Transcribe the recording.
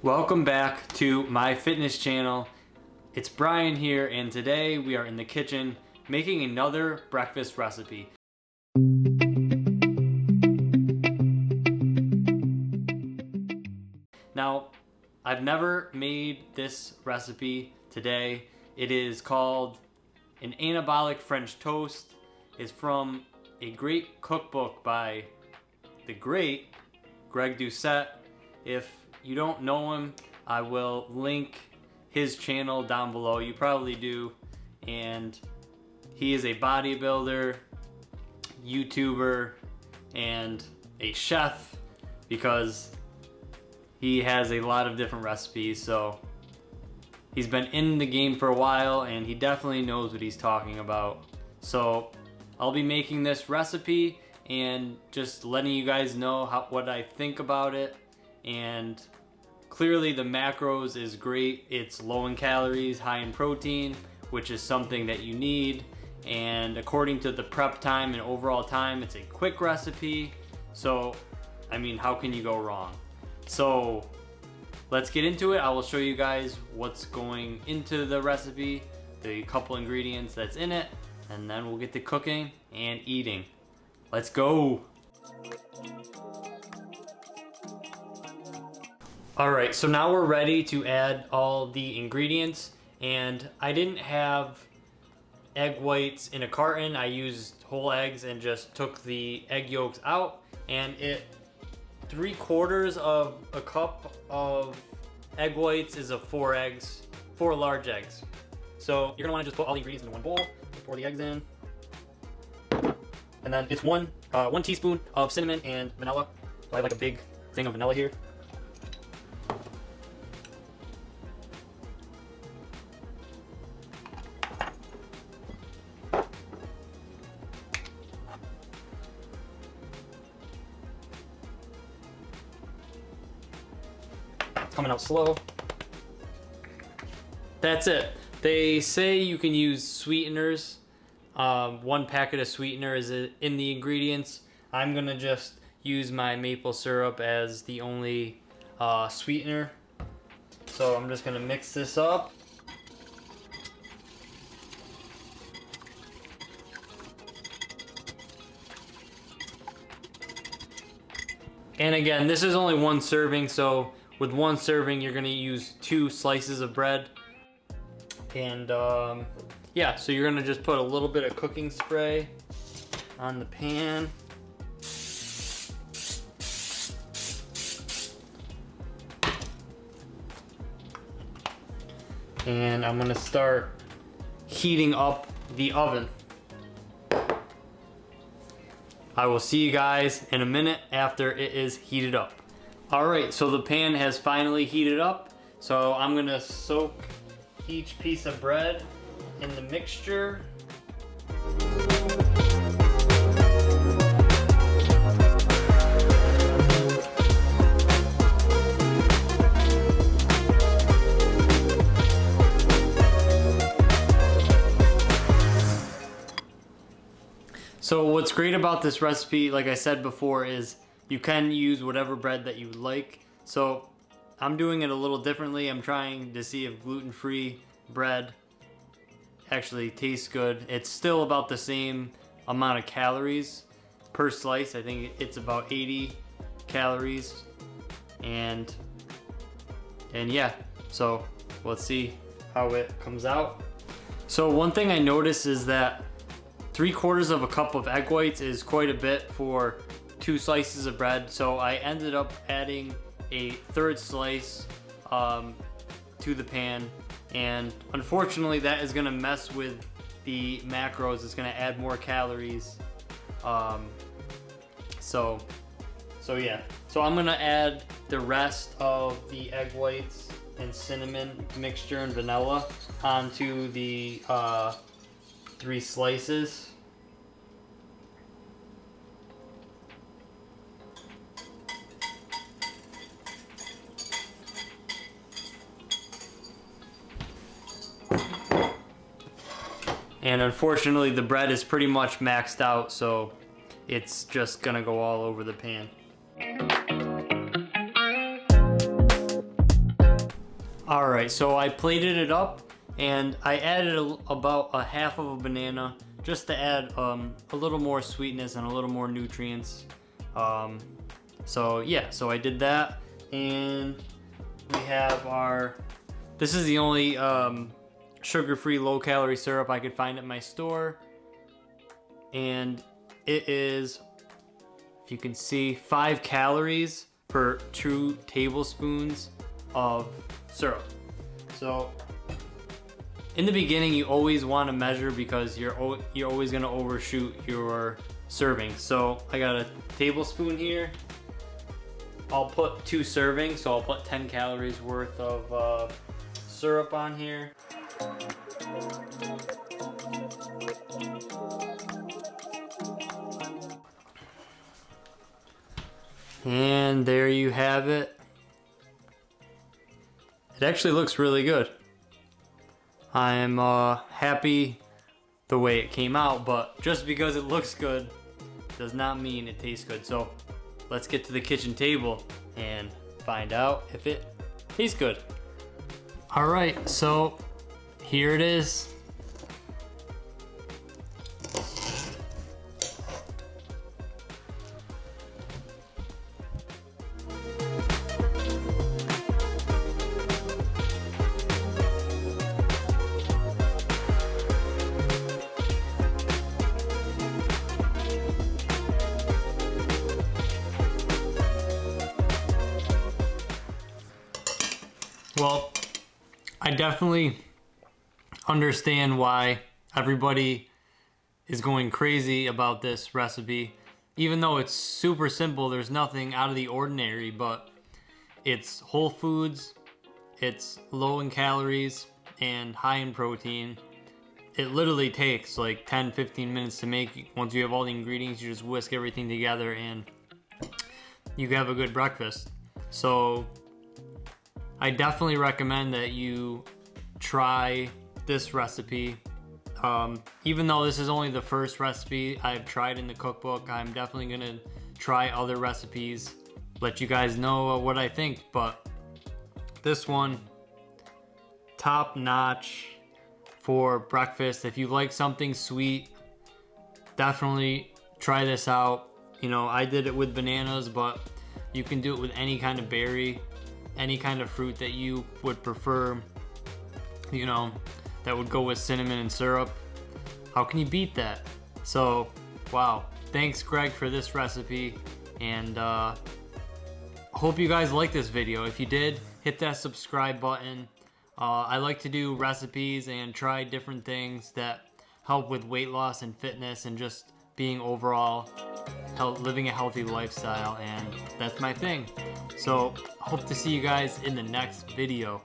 Welcome back to my fitness channel. It's Brian here, and today we are in the kitchen making another breakfast recipe. Now, I've never made this recipe today. It is called an anabolic French toast. It's from a great cookbook by the great Greg Doucette. If you don't know him, I will link his channel down below. You probably do. And he is a bodybuilder, YouTuber, and a chef because he has a lot of different recipes. So he's been in the game for a while and he definitely knows what he's talking about. So I'll be making this recipe and just letting you guys know what I think about it. And clearly the macros is great. It's low in calories, high in protein, which is something that you need. And according to the prep time and overall time, it's a quick recipe. So, I mean, how can you go wrong? So let's get into it. I will show you guys what's going into the recipe, the couple ingredients that's in it, and then we'll get to cooking and eating. Let's go. Alright, so now we're ready to add all the ingredients, and I didn't have egg whites in a carton. I used whole eggs and just took the egg yolks out, and 3/4 of a cup of egg whites is 4 large eggs. So you're gonna wanna just put all the ingredients into one bowl, pour the eggs in, and then it's one teaspoon of cinnamon and vanilla. So I have like a big thing of vanilla here. Coming out slow. That's it. They say you can use sweeteners. 1 packet of sweetener is in the ingredients. I'm gonna just use my maple syrup as the only sweetener. So I'm just gonna mix this up. And again, this is only 1 serving, so with 1 serving, you're gonna use 2 slices of bread. And yeah, so you're gonna just put a little bit of cooking spray on the pan. And I'm gonna start heating up the oven. I will see you guys in a minute after it is heated up. Alright, so the pan has finally heated up. So I'm gonna soak each piece of bread in the mixture. So what's great about this recipe, like I said before, is you can use whatever bread that you like. So I'm doing it a little differently. I'm trying to see if gluten-free bread actually tastes good. It's still about the same amount of calories per slice. I think it's about 80 calories. And yeah, so let's see how it comes out. So one thing I noticed is that 3/4 of a cup of egg whites is quite a bit for 2 slices of bread. So I ended up adding a 1/3 slice to the pan, and unfortunately that is gonna mess with the macros. It's gonna add more calories. So yeah, so I'm gonna add the rest of the egg whites and cinnamon mixture and vanilla onto the 3 slices. And unfortunately the bread is pretty much maxed out, so it's just gonna go all over the pan. Alright, so I plated it up and I added about a half of a banana just to add a little more sweetness and a little more nutrients. So yeah, so I did that, and we have this is the only sugar-free low-calorie syrup I could find at my store, and it is, if you can see, 5 calories per 2 tablespoons of syrup. So in the beginning, you always want to measure because you're always going to overshoot your serving. So I got a tablespoon here. I'll put 2 servings, so I'll put 10 calories worth of syrup on here. And there you have it. It actually looks really good. I'm happy the way it came out, but just because it looks good does not mean it tastes good. So let's get to the kitchen table and find out if it tastes good. All right, so here it is. Well, I definitely understand why everybody is going crazy about this recipe. Even though it's super simple, there's nothing out of the ordinary, but it's whole foods, it's low in calories, and high in protein. It literally takes like 10-15 minutes to make. Once you have all the ingredients, you just whisk everything together and you have a good breakfast. So I definitely recommend that you try this recipe. Even though this is only the first recipe I've tried in the cookbook, I'm definitely gonna try other recipes, let you guys know what I think. But this one, top notch for breakfast. If you like something sweet, definitely try this out. You know, I did it with bananas, but you can do it with any kind of berry, any kind of fruit that you would prefer, you know, that would go with cinnamon and syrup. How can you beat that? So, wow. Thanks, Greg, for this recipe, and hope you guys like this video. If you did, hit that subscribe button. I like to do recipes and try different things that help with weight loss and fitness and just being overall living a healthy lifestyle, and that's my thing. So hope to see you guys in the next video.